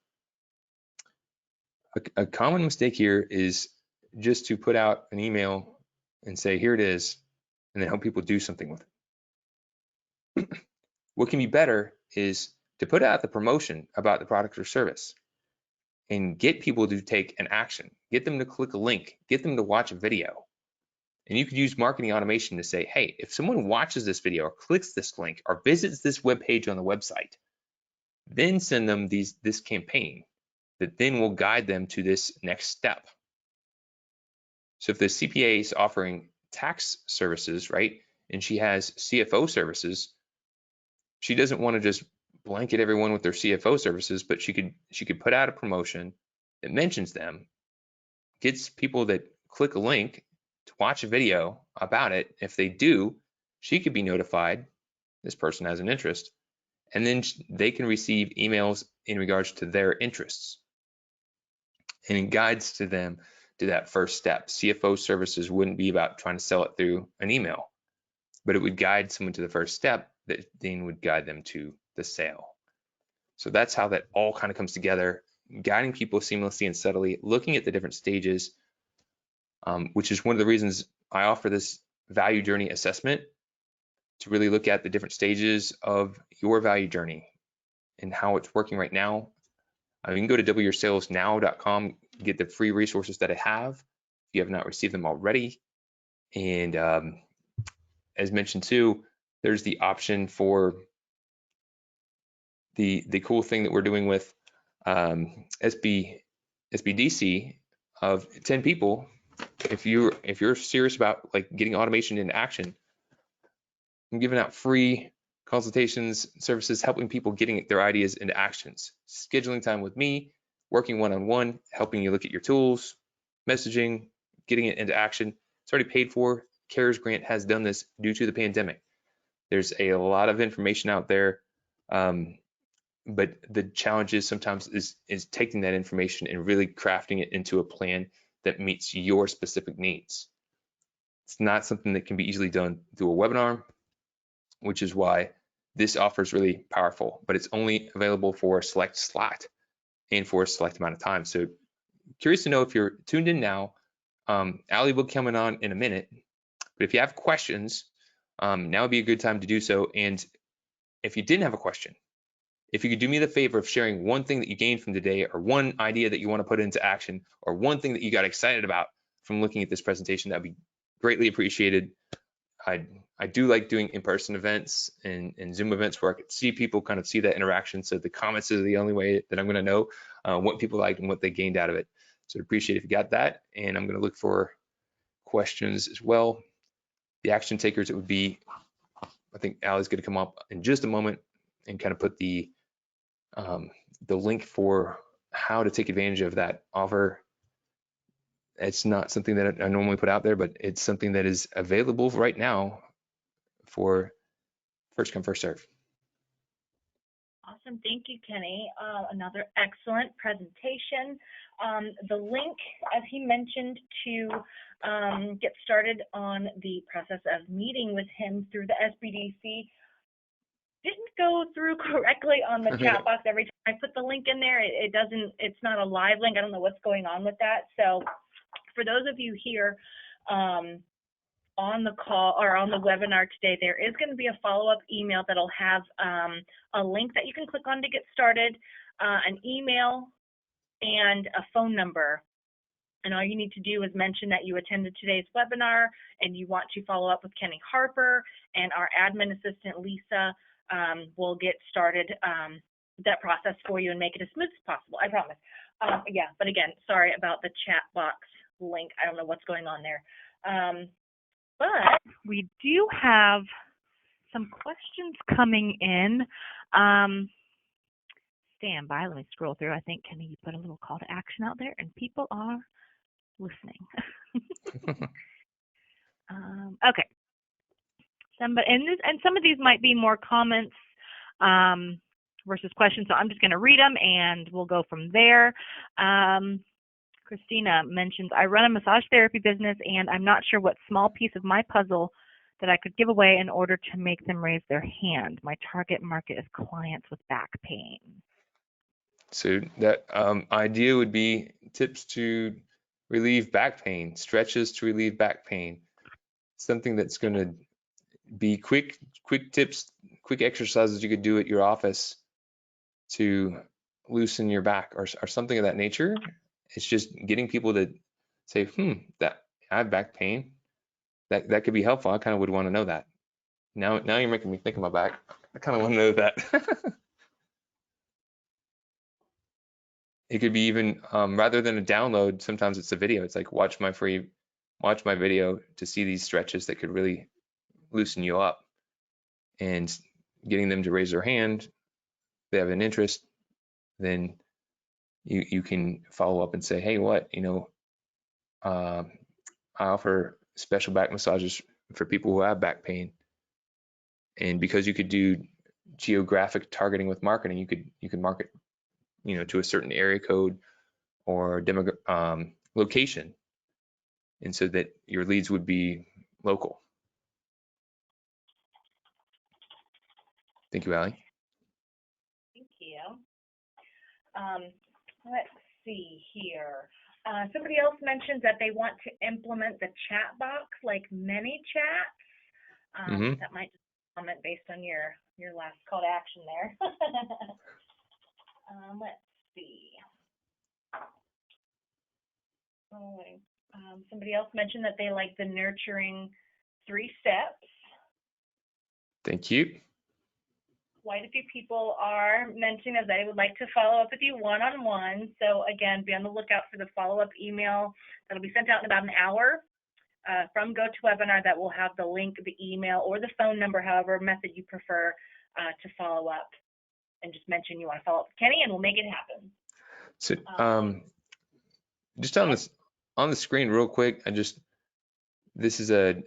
A common mistake here is just to put out an email and say, here it is, and then help people do something with it. What can be better is to put out the promotion about the product or service and get people to take an action, get them to click a link, get them to watch a video. And you could use marketing automation to say, hey, if someone watches this video or clicks this link or visits this web page on the website, then send them this campaign that then will guide them to this next step. So if the CPA is offering tax services, right, and she has CFO services, she doesn't want to just blanket everyone with their CFO services, but she could put out a promotion that mentions them, gets people that click a link to watch a video about it. If they do, she could be notified this person has an interest, and then they can receive emails in regards to their interests, and it guides to them to that first step. CFO services wouldn't be about trying to sell it through an email, but it would guide someone to the first step that then would guide them to the sale. So that's how that all kind of comes together, guiding people seamlessly and subtly, looking at the different stages, which is one of the reasons I offer this value journey assessment, to really look at the different stages of your value journey and how it's working right now. You can go to doubleyoursalesnow.com, get the free resources that I have if you have not received them already. And as mentioned too, there's the option for the cool thing that we're doing with SBDC of 10 people. If you're serious about like getting automation into action, I'm giving out free consultations, services, helping people getting their ideas into actions, scheduling time with me, working one-on-one, helping you look at your tools, messaging, getting it into action. It's already paid for. CARES grant has done this due to the pandemic. There's a lot of information out there, but the challenge is sometimes is taking that information and really crafting it into a plan that meets your specific needs. It's not something that can be easily done through a webinar, which is why this offer is really powerful, but it's only available for a select slot and for a select amount of time. So curious to know if you're tuned in now. Ali will be coming on in a minute, but if you have questions, now would be a good time to do so. And if you didn't have a question, if you could do me the favor of sharing one thing that you gained from today, or one idea that you want to put into action, or one thing that you got excited about from looking at this presentation, that'd be greatly appreciated. I do like doing in-person events and Zoom events where I could see people, kind of see that interaction. So the comments is the only way that I'm going to know what people liked and what they gained out of it. So I'd appreciate if you got that. And I'm going to look for questions as well. The action takers, it would be, I think Ali's going to come up in just a moment and kind of put the link for how to take advantage of that offer. It's not something that I normally put out there, but it's something that is available right now for first come, first serve. Awesome. Thank you, Kenny. Another excellent presentation. The link, as he mentioned, to get started on the process of meeting with him through the SBDC didn't go through correctly on the chat box. Every time I put the link in there, it doesn't, it's not a live link. I don't know what's going on with that. So for those of you here on the call or on the webinar today, there is going to be a follow-up email that'll have a link that you can click on to get started, an email, and a phone number. And all you need to do is mention that you attended today's webinar and you want to follow up with Kenny Harper, and our admin assistant, Lisa, will get started that process for you and make it as smooth as possible. I promise. Yeah, but again, sorry about the chat box link. I don't know what's going on there. But we do have some questions coming in. Stand by, let me scroll through. I think, Kenny, you put a little call to action out there and people are listening. Okay. And some of these might be more comments versus questions, so I'm just going to read them and we'll go from there. Christina mentions, I run a massage therapy business and I'm not sure what small piece of my puzzle that I could give away in order to make them raise their hand. My target market is clients with back pain. So that idea would be tips to relieve back pain, stretches to relieve back pain. something that's going to be quick tips, quick exercises you could do at your office to loosen your back or something of that nature. It's just getting people to say, that I have back pain. That could be helpful. I kind of would want to know that. Now you're making me think of my back. I kind of want to know that. It could be even rather than a download, sometimes it's a video. It's like watch my video to see these stretches that could really loosen you up, and getting them to raise their hand. If they have an interest, then you can follow up and say, hey, I offer special back massages for people who have back pain. And because you could do geographic targeting with marketing, you could market, to a certain area code or location, and so that your leads would be local. Thank you, Allie. Thank you. Let's see here. Somebody else mentioned that they want to implement the chat box like ManyChat. That might just comment based on your last call to action there. Let's see. Somebody else mentioned that they like the nurturing 3 steps. Thank you. Quite a few people are mentioning that they would like to follow up with you one-on-one. So again, be on the lookout for the follow-up email that'll be sent out in about an hour from GoToWebinar that will have the link, the email, or the phone number, however method you prefer to follow up. And just mention you want to follow up with Kenny, and we'll make it happen. So just on the screen real quick, this is the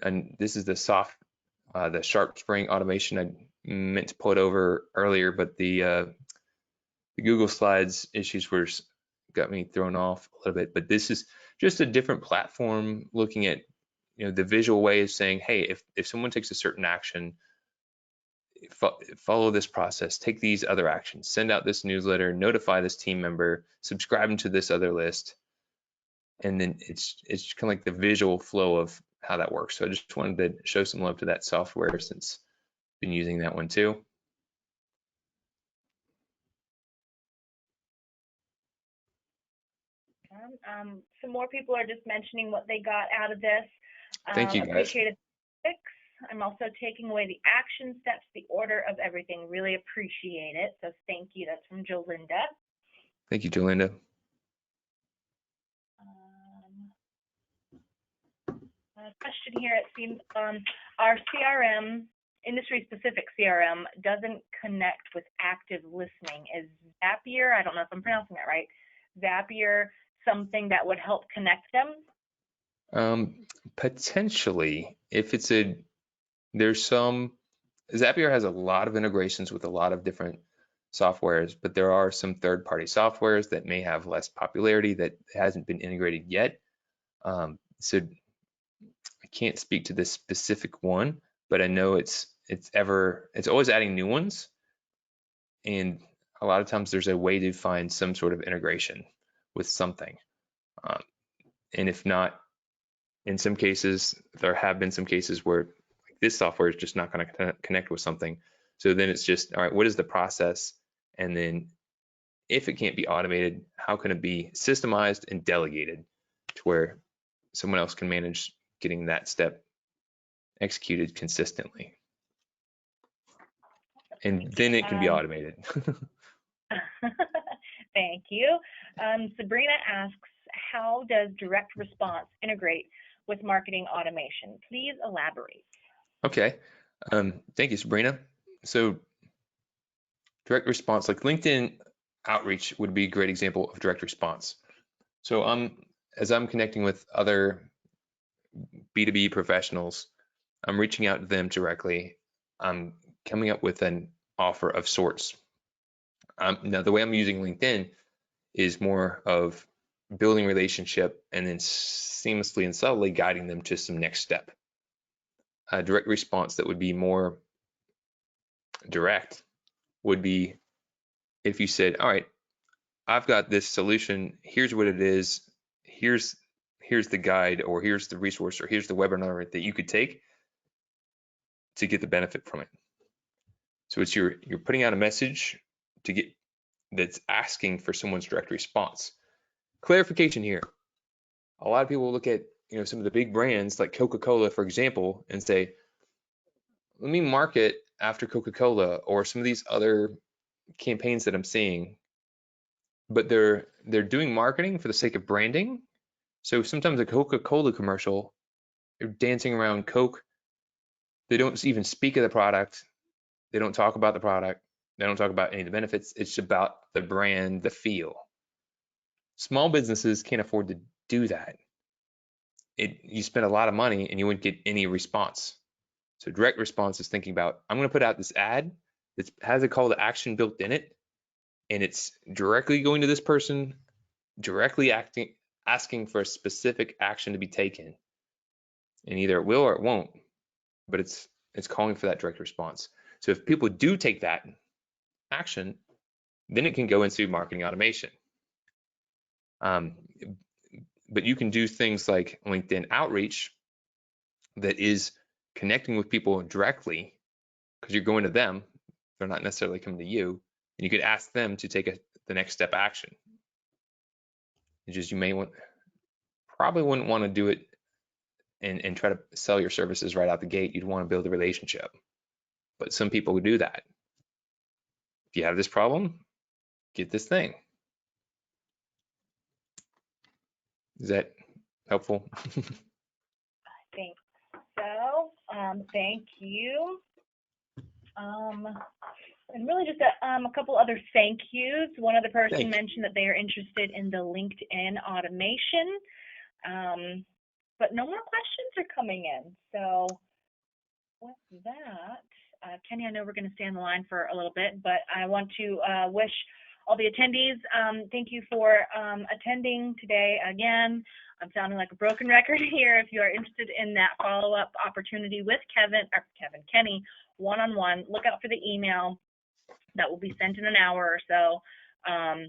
Sharp Spring automation. I meant to pull it over earlier, but the Google Slides issues got me thrown off a little bit. But this is just a different platform looking at the visual way of saying, hey, if someone takes a certain action, follow this process, take these other actions, send out this newsletter, notify this team member, subscribe them to this other list. And then it's kind of like the visual flow of how that works. So I just wanted to show some love to that software since I've been using that one too. Some more people are just mentioning what they got out of this. Thank you, guys. Appreciated tips. I'm also taking away the action steps, the order of everything. Really appreciate it. So thank you. That's from Jolinda. Thank you, Jolinda. Question here, it seems our CRM, industry-specific CRM, doesn't connect with active listening. Is Zapier, I don't know if I'm pronouncing that right, Zapier something that would help connect them? Potentially, if it's Zapier has a lot of integrations with a lot of different softwares, but there are some third-party softwares that may have less popularity that hasn't been integrated yet. So I can't speak to this specific one, but I know it's always adding new ones, and a lot of times there's a way to find some sort of integration with something. And if not, in some cases, there have been some cases where this software is just not going to connect with something. So then it's just, all right, what is the process? And then if it can't be automated, how can it be systemized and delegated to where someone else can manage getting that step executed consistently? And then it can be automated. Thank you. Sabrina asks, how does direct response integrate with marketing automation? Please elaborate. Okay. Thank you, Sabrina. So direct response, like LinkedIn outreach would be a great example of direct response. So as I'm connecting with other B2B professionals, I'm reaching out to them directly. I'm coming up with an offer of sorts. Now, the way I'm using LinkedIn is more of building relationship and then seamlessly and subtly guiding them to some next step. A direct response that would be more direct would be if you said, all right, I've got this solution. Here's what it is. Here's here's the guide, or here's the resource, or here's the webinar that you could take to get the benefit from it. So it's you're putting out a message to get that's asking for someone's direct response. Clarification here. A lot of people look at some of the big brands like Coca-Cola, for example, and say, let me market after Coca-Cola or some of these other campaigns that I'm seeing. But they're doing marketing for the sake of branding. So sometimes a Coca-Cola commercial, they're dancing around Coke. They don't even speak of the product. They don't talk about the product. They don't talk about any of the benefits. It's about the brand, the feel. Small businesses can't afford to do that. You spend a lot of money and you wouldn't get any response. So direct response is thinking about, I'm going to put out this ad that has a call to action built in it, and it's directly going to this person, directly asking for a specific action to be taken. And either it will or it won't, but it's calling for that direct response. So if people do take that action, then it can go into marketing automation. But you can do things like LinkedIn outreach that is connecting with people directly because you're going to them. They're not necessarily coming to you. And you could ask them to take the next step action. It's just probably wouldn't want to do it and try to sell your services right out the gate. You'd want to build a relationship. But some people would do that. If you have this problem, get this thing. Is that helpful? I think so. Thank you. And really just a couple other thank yous. One other person mentioned that they are interested in the LinkedIn automation, but no more questions are coming in. So with that, Kenny, I know we're going to stay on the line for a little bit, but I want to wish all the attendees, thank you for attending today again. I'm sounding like a broken record here. If you are interested in that follow-up opportunity with Kenny, one-on-one, look out for the email that will be sent in an hour or so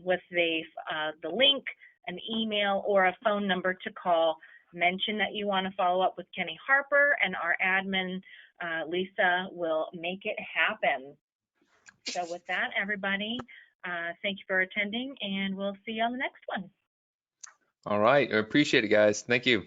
with the link, an email, or a phone number to call. Mention that you want to follow up with Kenny Harper, and our admin, Lisa, will make it happen. So with that, everybody, thank you for attending, and we'll see you on the next one. All right. I appreciate it, guys. Thank you.